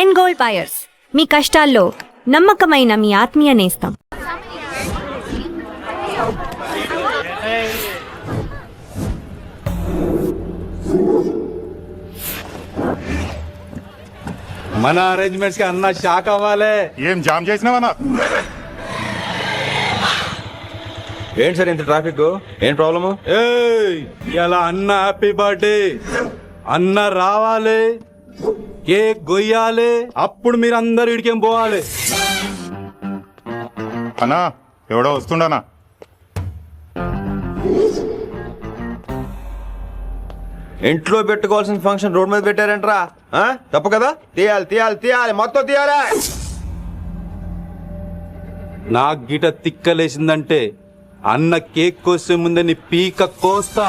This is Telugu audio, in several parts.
అండ్ గోల్డ్ బయర్స్, మీ కష్టాల్లో నమ్మకమైన మీ ఆత్మీయ నేస్తం. మన అరేంజ్మెంట్స్ కి అన్న షాక్ అవ్వాలి. ఏం జామ్ చేసినావన్నా? ఏంటి సార్ ఇంత ట్రాఫిక్? ఏం ప్రాబ్లము? ఇలా అన్న హ్యాపీ బర్త్డే, అన్న రావాలి, కేక్ గొయ్యాలి, అప్పుడు మీరు అందరు ఇడికేం పోవాలి. అన్నా ఎవడో వస్తుండనా? ఇంట్లో పెట్టుకోవాల్సిన ఫంక్షన్ రోడ్ మీద పెట్టారంట్రా. తప్పు కదా? తీయాలి తీయాలి తీయాలి, మొత్తం తీయాలి. నాకు గిట తిక్కలేసిందంటే అన్న కేక్ కోసే ముందే నీ పీక కోస్తా.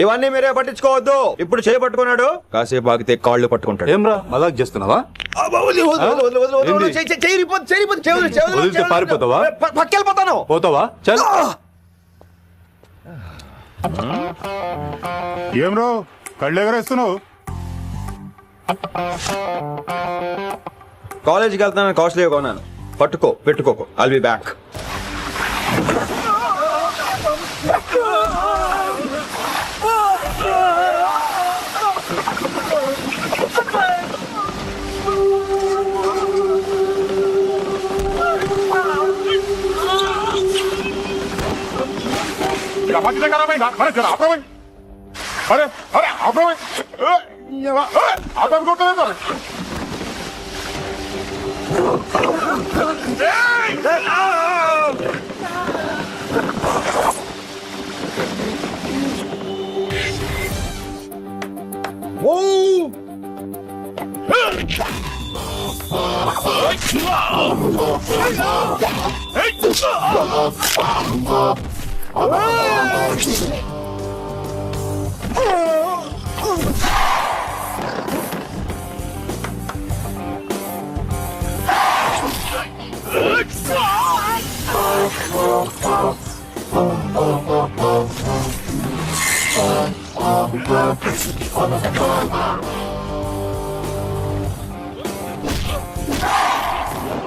ఇవన్నీ మీరే పట్టించుకోవద్దు. ఇప్పుడు చేయి పట్టుకున్నాడు, కాసేపు ఆగితే కాళ్ళు పట్టుకుంటాడు. ఏమ్రా మజాక్ చేస్తున్నావా? పారిపోతావా? పక్కెళ్ళిపోతాను. పోతావా? చల్. ఏం రో కళ్ళు ఎగరేస్తున్నావు? కాలేజీకి వెళ్తాను, కాస్ట్లీగా కొన్నాను. పట్టుకో, పెట్టుకోకు. I'll be back.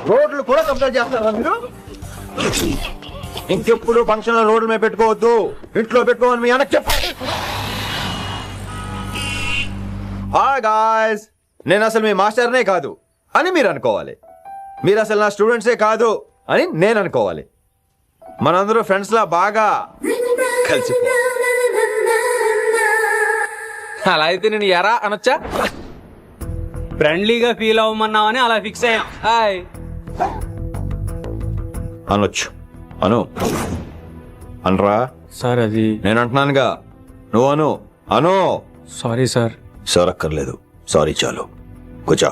రోడ్లు కూడా కంప్లైంట్ చేస్తారా మీరు? ఇంకెప్పుడు ఫంక్షన్ రోడ్ల మీద పెట్టుకోవద్దు, ఇంట్లో పెట్టుకోమని మీ అన్నకు చెప్పండి. హాయ్ గాయ్స్, నేను అసలు మీ మాస్టర్నే కాదు అని మీరు అనుకోవాలి. మీరు అసలు నా స్టూడెంట్సే కాదు అని నేను అనుకోవాలి. మనందరూ ఫ్రెండ్స్ లా బాగా కలిసిపో. అలా అయితే నేను ఎరా అనొచ్చా? ఫ్రెండ్లీగా ఫీల్ అవ్వమన్నావని అలా ఫిక్స్ అయ్యా. హాయ్ అనొచ్చు. అను అనరా సార్. అది నేను అంటున్నానుగా, నువ్వు అను. అను. Sorry sir. సార్ అక్కర్లేదు, సారీ చాలు. కూర్చో.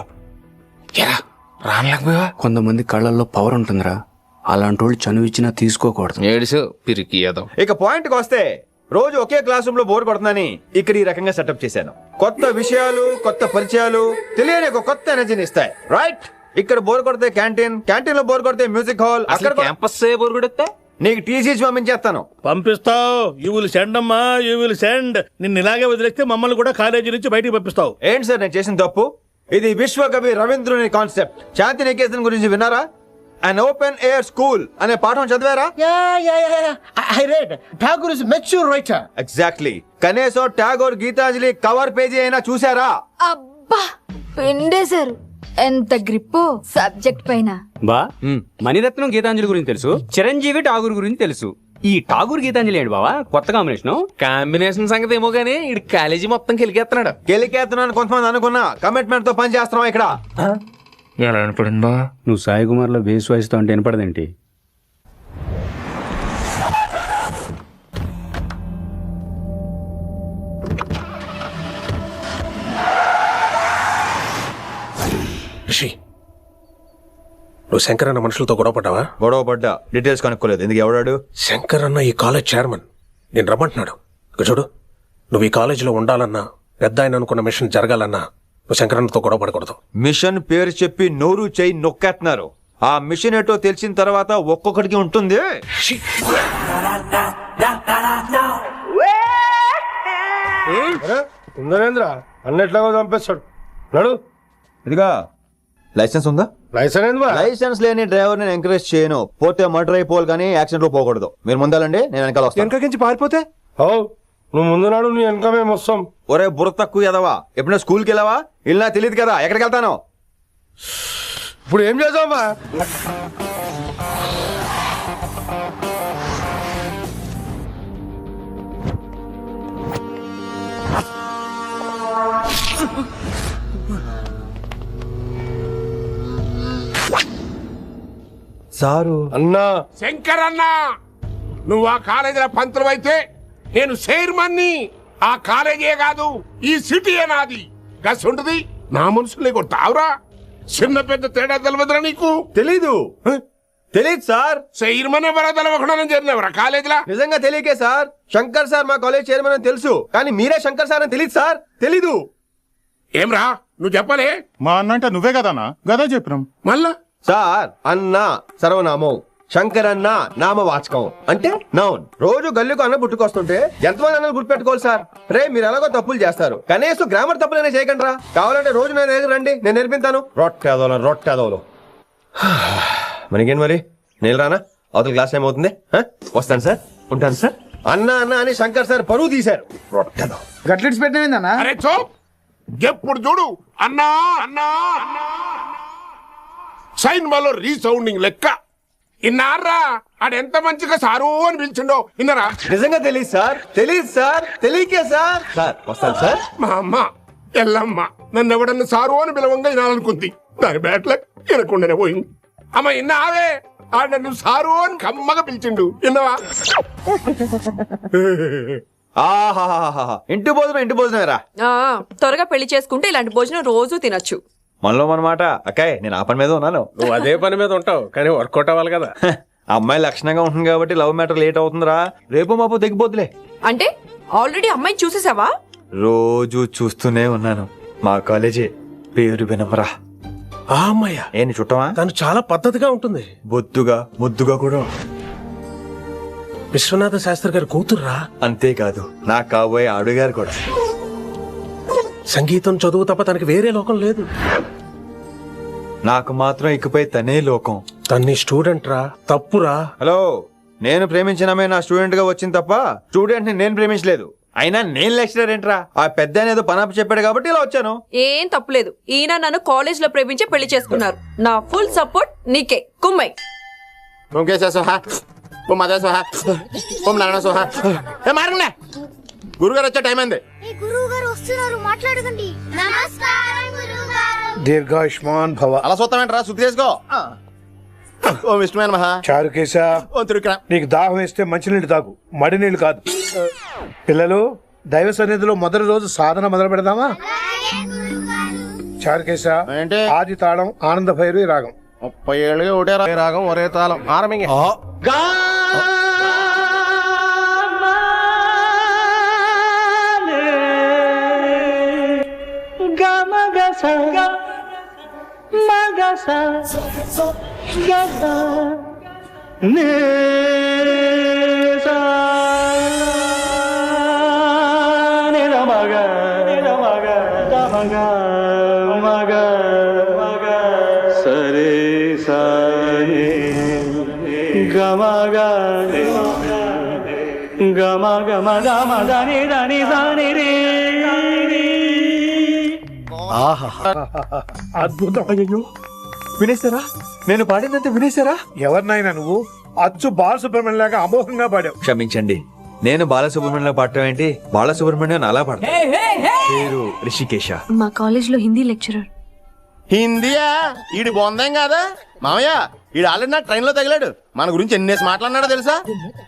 రానలేకపోయా? కొంతమంది కళ్ళల్లో పవర్ ఉంటుందిరా, అలాంటి వాళ్ళు చనువు ఇచ్చినా తీసుకోకూడదు. ఏడుసు పిరికి ఏదో. ఇక పాయింట్కి వస్తే, రోజు ఒకే క్లాస్ రూమ్ లో బోర్ కొడుతుందని ఇక్కడ ఈ రకంగా సెటప్ చేశాను. కొత్త విషయాలు, కొత్త పరిచయాలు తెలియని ఒక కొత్త ఎనర్జీని ఇస్తాయి. రైట్? ఇక్కడ బోర్ కొడితే క్యాంటీన్, క్యాంటీన్ లో బోర్ కొడితే మ్యూజిక్ హాల్, అక్కడ క్యాంపస్ బోర్ కొడితే నీకు టీసీ పంపించేస్తాను. పంపిస్తావు. యూ విల్ సెండ్ అమ్మా, యూ విల్ సెండ్. నిన్ను ఇలాగే వదిలేస్తే మమ్మల్ని కూడా కాలేజీ నుంచి బయటికి పంపిస్తావు. ఏంటి సార్ నేను చేసిన తప్పు? ఇది విశ్వకవి రవీంద్రుని కాన్సెప్ట్. శాంతి నికేతన్ గురించి విన్నారా? అన్ ఓపెన్ ఎయిర్ స్కూల్ అనే పాఠం చదివారా? I read. Tagore is a mature writer. Exactly. కనీసం టాగోర్ గీతాంజలి కవర్ పేజీ అయినా చూసారా? అబ్బా పిండేశారు. ఎంత గ్రిప్పు సబ్జెక్ట్ పైన. బా మణిరత్నం గీతాంజలి గురించి తెలుసు, చిరంజీవి ఠాగూర్ గురించి తెలుసు. ఈ ఠాగూర్ గీతాంజలి ఏంటి బావా కొత్త కాంబినేషన్ సంగతి ఏమో గానీ ఇడు కాలేజీ మొత్తం కెలికేస్తున్నాడు. గెలికేస్తున్నాను కొంతమంది అనుకున్నా, కమిట్మెంట్ తో పని చేస్తున్నాం ఇక్కడ. ఎలా అనిపడిందా? నువ్వు సాయి కుమార్ లో బేస్ వాయిస్తో అంటే వినపడదేంటి? నువ్వు శంకర్ అన్న మనుషులతో గొడవపడ్డావా? గొడవపడ్డా, డీటెయిల్స్ కనుక్కోలేదు. ఎందుకు ఎవడాడు? శంకర్ అన్న ఈ కాలేజ్ చైర్మన్, నేను రమ్మంటున్నాడు. ఇక చూడు, నువ్వు ఈ కాలేజీలో ఉండాలన్నా, పెద్ద ఆయన అనుకున్న మిషన్ జరగాలన్నా నువ్వు శంకర్ అన్నతో గొడవపడకూడదు. మిషన్ పేరు చెప్పి నోరు చేయి నొక్కేస్తున్నారు. ఆ మిషన్ ఏటో తెలిసిన తర్వాత ఒక్కొక్కడికి ఉంటుంది. ఉందనేంద్ర అన్నెట్లాగో చంపేస్తాడు నడు. ఇదిగా లైసెన్స్ ఉందా? లైసెన్స్ లేని డ్రైవర్ నేను ఎంకరేజ్ చేయను. పోతే మర్డర్ అయిపోవాలి కానీ యాక్సిడెంట్ లో పోకూడదు. మీరు ముందాలండి, నేను వెనకాల వస్తాను. వెనకకించి పారిపోతే నువ్వు ముందు నాడు నీ వెనక మేము వస్తాం. ఒరే బుర్ర తక్కువ ఎదవా, ఎప్పుడైనా స్కూల్కి వెళ్ళావా? వెళ్ళినా తెలియదు కదా ఎక్కడికి వెళ్తాను. ఇప్పుడు ఏం చేద్దామా? సారు అన్నా శంకర్ అన్న, నువ్వు ఆ కాలేజీలో పంతులు అయితే నేను చైర్మన్ని. ఆ కాలేజీ కాదు ఈ సిటీయే నాది. గస్ ఉంటుంది నా మనుషులే కొట్టావురా. చిన్న పెద్ద తేడా తెలవదురా నీకు? తెలీదు సార్. చైర్మన్ ఎవరో తెలవకుండా చేరినవరా కాలేజీలో? నిజంగా తెలియకే సార్. శంకర్ సార్ మా కాలేజ్ చైర్మన్ అని తెలుసు, కానీ మీరే శంకర్ సార్ అని తెలియదు సార్. తెలీదు. ఏమ్రా నువ్వు చెప్పలే? మా అన్న అంటే నువ్వే కదన్నా, గదా చెప్పినాం. మళ్ళా సార్ అన్న సర్వనామం, శంకర్ అన్న నామవాచకం అంటే నౌన్. రోజు గల్లీకు అన్న పుట్టుకొస్తుంటే ఎంతమంది అన్నలు గుర్తుపెట్టుకోవాలి సార్. రే మీరు ఎలాగో తప్పులు చేస్తారు, కనీసం గ్రామర్ తప్పులైనా చేయకండి రా. కావాలంటే రోజు నా దగ్గర రండి, నేను నేర్పిస్తాను. రొట్టెదోలో మనకేం మరి? నేను రానా? అవతల క్లాస్ టైం అవుతుంది. వస్తాను సార్, ఉంటాను సార్. అన్న అన్న అని శంకర్ సార్ పరువు తీశారు. రొట్టెదో గట్లెట్స్ పెట్టినా అరే చో, ఎప్పుడు చూడు అన్నా అన్నా సైన్మాలో రీసౌండింగ్ లెక్క. ఇన్నారా ఆడెంత మంచిగా సారు అని పిలిచిండో ఇన్నరా? నిజంగా తెలియదు సార్. తెలియకే సార్. సార్ వస్తాను సార్. మా అమ్మ ఎల్లమ్మ నన్ను ఎవడన్నా సారు అని పిలవంగా వినాలనుకుంది. దాని బ్యాట్లక్ వినకుండానే పోయింది. అమ్మ ఇన్నావే, ఆడ నన్ను సారు అని కమ్మగా పిలిచిండు. విన్నవా? ఆహాహాహా, ఇంటి భోజనం రా. త్వరగా పెళ్లి చేసుకుంటే ఇలాంటి భోజనం రోజు తినొచ్చు. మనలో మనమాట. అక్కాయ్ నేను ఆ పని మీద ఉన్నాను. నువ్వు అదే పని మీద ఉంటావు, కానీ వర్కౌట్ అవ్వాలి కదా. అమ్మాయి లక్షణంగా ఉంటుంది కాబట్టి లవ్ మ్యాటర్ లేట్ అవుతుందిరా. రేపు మాపు తెగిపోతులే. అంటే ఆల్రెడీ అమ్మాయిని చూసేసావా? రోజు చూస్తూనే ఉన్నాను. మా కాలేజీ పేరు వినమరా. ఆ అమ్మాయ ఏంటి చుట్టమా? తను చాలా పద్ధతిగా ఉంటుంది, బొద్దుగా ముద్దుగా కూడా. విశ్వనాథ శాస్త్రి గారి కూతుర్రా. అంతేకాదు నా కాబోయే ఆడుగారు కూడా. సంగీతం చదువు తప్ప తనకి వేరే లోకం లేదు. నాకు మాత్రం ఇకపై తనే లోకం. తన్ని స్టూడెంట్ రా, తప్పురా. హలో, నేను ప్రేమించినమే నా స్టూడెంట్ గా వచ్చింది తప్ప స్టూడెంట్ ని నేను ప్రేమించలేదు. అయినా నేను లెక్చరర్ ఏంట్రా? ఆ పెద్ద ఏదో పనాపు చెప్పాడు కాబట్టి ఇలా వచ్చాను. ఏం తప్పులేదు. ఈయన నన్ను కాలేజ్ లో ప్రేమించి పెళ్లి చేసుకున్నారు. నా ఫుల్ సపోర్ట్ నీకే. కుమ్మై గురుగారు వచ్చే టైం అయింది. దీర్ఘాయుష్మాన్ భవ. అలా చూస్తామంటారా? శుద్ధి చేసుకో. ఓ విష్ణుమైన మహా చారుకేశ, ఓ తిరుక్రా. నీకు దాహం వేస్తే మంచినీళ్ళు తాగు, మడి నీళ్ళు కాదు. పిల్లలు, దైవ సన్నిధిలో మొదటి రోజు సాధన మొదలు పెడదామా? చారుకేశ, ఏంటి? ఆది తాళం ఆనంద భైరవి రాగం. 30 ఏళ్ళుగా ఒకటే రాగం ఒరే తాళం. ఆరంభించ. అద్భుతం. అయ్యో, వినేశారా? నేను పాడిందంటే వినేశారా? ఎవరినైనా నువ్వు అచ్చు బాలసుబ్రహ్మణ్యం లాగా అమోఘంగా పాడావు. క్షమించండి, నేను బాలసుబ్రహ్మణ్యంలో పాడటం ఏంటి? బాలసుబ్రహ్మణ్యం అలా పాడతా. పేరు రిషికేశ. మా కాలేజ్ లో హిందీ లెక్చరర్. హిందీయా? ఈడు బొందేం కాదా మామయ్య? ఈడు ఆల్రెడీ నా ట్రైన్ లో తగిలాడు. మన గురించి ఎన్నేసి మాట్లాడినాడో తెలుసా?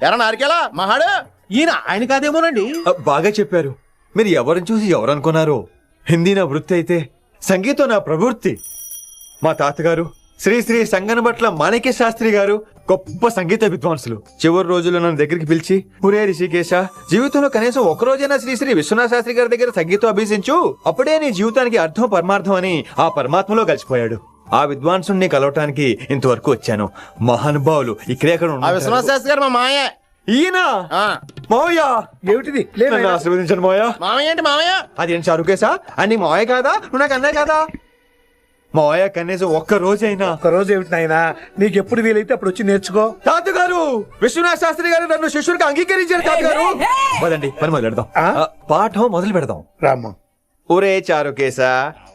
ఎరా నారికేలా మహాడు. ఈయన ఆయన కాదేమోనండి. బాగా చెప్పారు. మీరు ఎవరిని చూసి ఎవరనుకున్నారు? హిందీ నా వృత్తి అయితే సంగీతం నా ప్రవృత్తి. మా తాతగారు శ్రీ శ్రీ సంగనబట్ల మాణిక్య శాస్త్రి గారు గొప్ప సంగీత విద్వాంసులు. చివరి రోజుల్లో నన్ను దగ్గరికి పిలిచి, ఒరే రిషికేశ, జీవితంలో కనీసం ఒక రోజైనా శ్రీ శ్రీ విశ్వనాథ శాస్త్రి గారి దగ్గర సంగీతం అభ్యసించు, అప్పుడే నీ జీవితానికి అర్థం పరమార్థం అని ఆ పరమాత్మలో కలిసిపోయాడు. ఆ విద్వాంసుని కలవటానికి ఇంతవరకు వచ్చాను. మహానుభావులు ఇక్కడే అక్కడ ఉన్నారు. విశ్వనాథ్ శాస్త్రి గారు మా మాయ. ఈయన మావయ్య. ఏమిటిది? నన్ను ఆశీర్వదించండి మావయ్య. మామయ్య ఏంటి మామయ్య? అదేంటి చారుకేశా? అని మావయ్య కాదా? నువ్వు నాకు అన్నయ్య కాదా? మావయ్య కనీసం ఒక్క రోజైనా. ఒక్క రోజు ఏమిటి నాయనా, నీకు ఎప్పుడు వీలైతే అప్పుడు వచ్చి నేర్చుకో. తాతగారు, విశ్వనాథ్ శాస్త్రి గారు నన్ను శిష్యుడికి అంగీకరించారు తాతగారు. పదండి పని మొదలు పెడదాం. పాఠం మొదలు పెడదాం. రామ్మ. ఒరే చారుకేశా,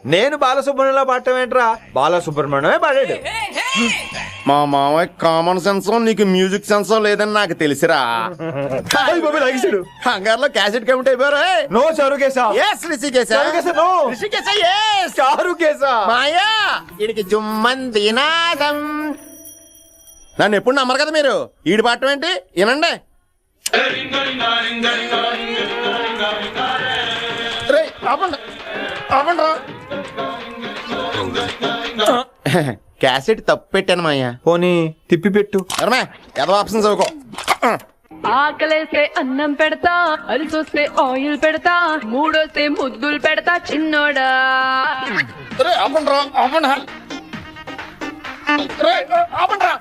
నేను బాలసుబ్రహ్మణ్యంలో పాడటం ఏంట్రా? బాలసుబ్రహ్మణ్యమే పాడాడు. మా మామయ్య కామన్ సెన్స్ నీకు మ్యూజిక్ సెన్స్ లేదని నాకు తెలిసిరా. హంగార్లో క్యాసెట్ కమిట్ అయిపోయారు. No Charukesa. Yes Rishikesha. Charukesa, no. Rishikesha yes. Charukesa. మాయా వీడికి జుమ్మంది నాదం. నన్ను ఎప్పుడు నమ్మరు కదా మీరు. ఈడి పాఠం ఏంటి వినండి. రేయ్, ఆపండి, ఆపండి రా. క్యాసెట్ తప్పు పెట్టాను మాయా. పోనీ తిప్పి పెట్టు. ఏదో ఆప్షన్ చదువుకో. ఆకలేస్తే అన్నం పెడతా, అరిసొస్తే ఆయిల్ పెడతా, మూడోస్తే ముద్దులు పెడతా చిన్నోడా. ఆపండి రా, ఆపండి. ఆపండి రా.